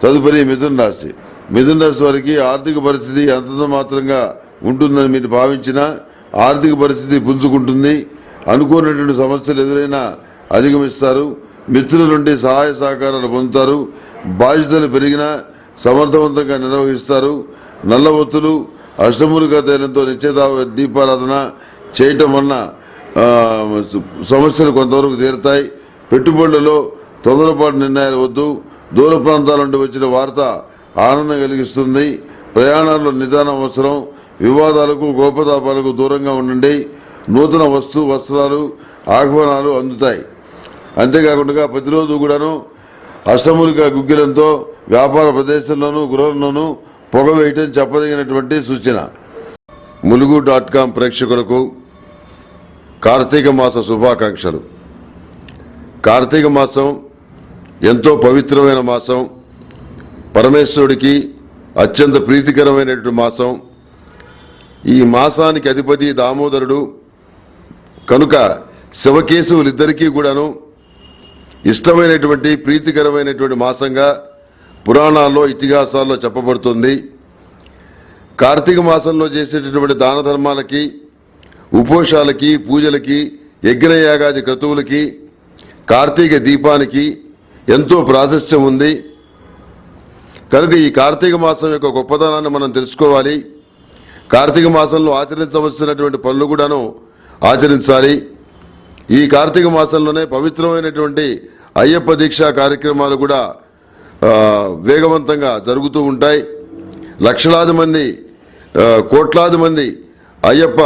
తదుపరి మిథున రాశి. మిథున రాశి వారికి ఆర్థిక పరిస్థితి అంతంత మాత్రంగా ఉంటుందని మీరు భావించిన ఆర్థిక పరిస్థితి పుంజుకుంటుంది. అనుకోనటువంటి సమస్యలు ఎదురైనా అధిగమిస్తారు. మిత్రుల నుండి సహాయ సహకారాలు పొందుతారు. బాధ్యతలు పెరిగినా సమర్థవంతంగా నిర్వహిస్తారు. నల్ల ఒత్తులు అష్టమూలికా తైలంతో నిత్య దీపారాధన చేయటం వలన సమస్యలు కొంతవరకు తీరుతాయి. పెట్టుబడులలో తొందరపాటు నిర్ణయాలు వద్దు. దూర ప్రాంతాల నుండి వచ్చిన వార్త ఆనందం కలిగిస్తుంది. ప్రయాణాల్లో నిదానం అవసరం. వివాదాలకు కోపతాపాలకు దూరంగా ఉండండి. నూతన వస్త్రాలు ఆహ్వానాలు అందుతాయి. అంతేకాకుండా ప్రతిరోజు కూడాను అష్టమూలిక గుగ్గిలంతో వ్యాపార ప్రదేశంలోనూ గృహంలోనూ పొగ వేయటం చెప్పదగినటువంటి సూచన. ములుగు.com ప్రేక్షకులకు కార్తీక మాస శుభాకాంక్షలు. కార్తీక మాసం ఎంతో పవిత్రమైన మాసం. పరమేశ్వరుడికి అత్యంత ప్రీతికరమైనటువంటి మాసం. ఈ మాసానికి అధిపతి దామోదరుడు కనుక శివకేశవులిద్దరికీ కూడాను ఇష్టమైనటువంటి ప్రీతికరమైనటువంటి మాసంగా పురాణాల్లో ఇతిహాసాల్లో చెప్పబడుతుంది. కార్తీక మాసంలో చేసేటటువంటి దాన ధర్మాలకి, ఉపోషాలకి, పూజలకి, యజ్ఞయాగాది క్రతువులకి, కార్తీక దీపానికి ఎంతో ప్రాశస్త్యం ఉంది. కనుక ఈ కార్తీక మాసం యొక్క గొప్పతనాన్ని మనం తెలుసుకోవాలి. కార్తీక మాసంలో ఆచరించవలసినటువంటి పనులు కూడాను ఆచరించాలి. ఈ కార్తీక మాసంలోనే పవిత్రమైనటువంటి అయ్యప్ప దీక్షా కార్యక్రమాలు కూడా వేగవంతంగా జరుగుతూ ఉంటాయి. లక్షలాది మంది, కోట్లాది మంది అయ్యప్ప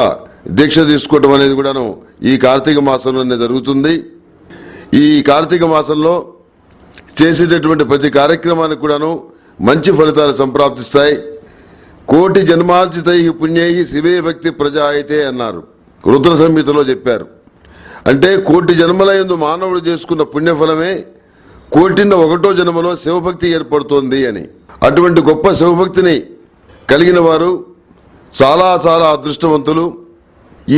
దీక్ష తీసుకోవడం అనేది కూడాను ఈ కార్తీక మాసంలోనే జరుగుతుంది. ఈ కార్తీక మాసంలో చేసేటటువంటి ప్రతి కార్యక్రమానికి కూడాను మంచి ఫలితాలు సంప్రాప్తిస్తాయి. కోటి జన్మార్జితై పుణ్యై శివే భక్తి ప్రజాయితే అన్నారు, రుద్ర సంహితలో చెప్పారు. అంటే కోటి జన్మలయందు మానవుడు చేసుకున్న పుణ్యఫలమే కోటిన్న ఒకటో జన్మలో శివభక్తి ఏర్పడుతోంది అని. అటువంటి గొప్ప శివభక్తిని కలిగిన వారు చాలా చాలా అదృష్టవంతులు.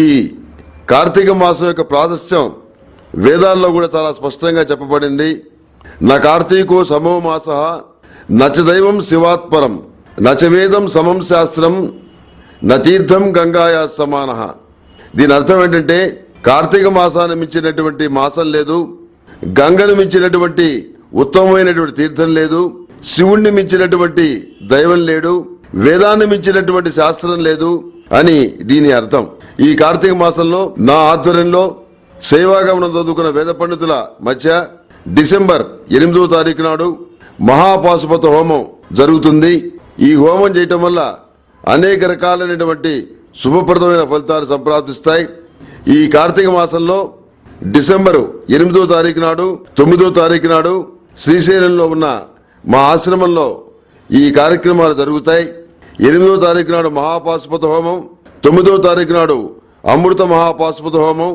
ఈ కార్తీక మాసం యొక్క ప్రాశస్త్యం వేదాల్లో కూడా చాలా స్పష్టంగా చెప్పబడింది. నా కార్తీకో సమో మాస నచ దైవం శివాత్పరం నచ వేదం సమం శాస్త్రం నతీర్థం గంగాయా సమాన. దీని అర్థం ఏంటంటే కార్తీక మాసాన్ని మించినటువంటి మాసం లేదు, గంగను మించినటువంటి ఉత్తమమైనటువంటి తీర్థం లేదు, శివుణ్ణి మించినటువంటి దైవం లేడు, వేదాన్ని మించినటువంటి శాస్త్రం లేదు అని దీని అర్థం. ఈ కార్తీక మాసంలో నా ఆధ్వర్యంలో సేవాగమనం చదువుకున్న వేద పండితుల మధ్య డిసెంబర్ 8వ తారీఖు నాడు మహాపాశుపత హోమం జరుగుతుంది. ఈ హోమం చేయటం వల్ల అనేక రకాలైనటువంటి శుభప్రదమైన ఫలితాలు సంప్రాప్తిస్తాయి. ఈ కార్తీక మాసంలో డిసెంబరు 8వ తారీఖు నాడు, 9వ తారీఖు నాడు శ్రీశైలంలో ఉన్న మా ఆశ్రమంలో ఈ కార్యక్రమాలు జరుగుతాయి. 8వ తారీఖు నాడు మహాపాశుపత హోమం, 9వ తారీఖు నాడు అమృత మహాపాశుపత హోమం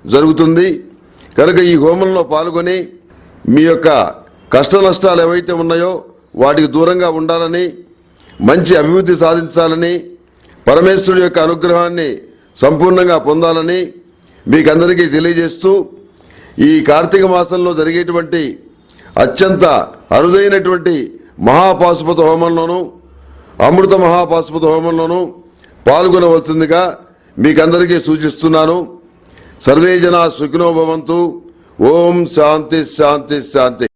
జరుగుతుంది. కనుక ఈ హోమంలో పాల్గొని మీ యొక్క కష్ట నష్టాలు ఏవైతే ఉన్నాయో వాటికి దూరంగా ఉండాలని, మంచి అభివృద్ధి సాధించాలని, పరమేశ్వరుడి యొక్క అనుగ్రహాన్ని సంపూర్ణంగా పొందాలని మీకందరికీ తెలియజేస్తూ, ఈ కార్తీక మాసంలో జరిగేటువంటి అత్యంత అరుదైనటువంటి మహాపాశుపత హోమంలోనూ అమృత మహాపాశుపత హోమంలోనూ పాల్గొనవలసిందిగా మీకందరికీ సూచిస్తున్నాను. సర్వే జనా సుఖినో భవంతు. ఓం శాంతి శాంతి శాంతి.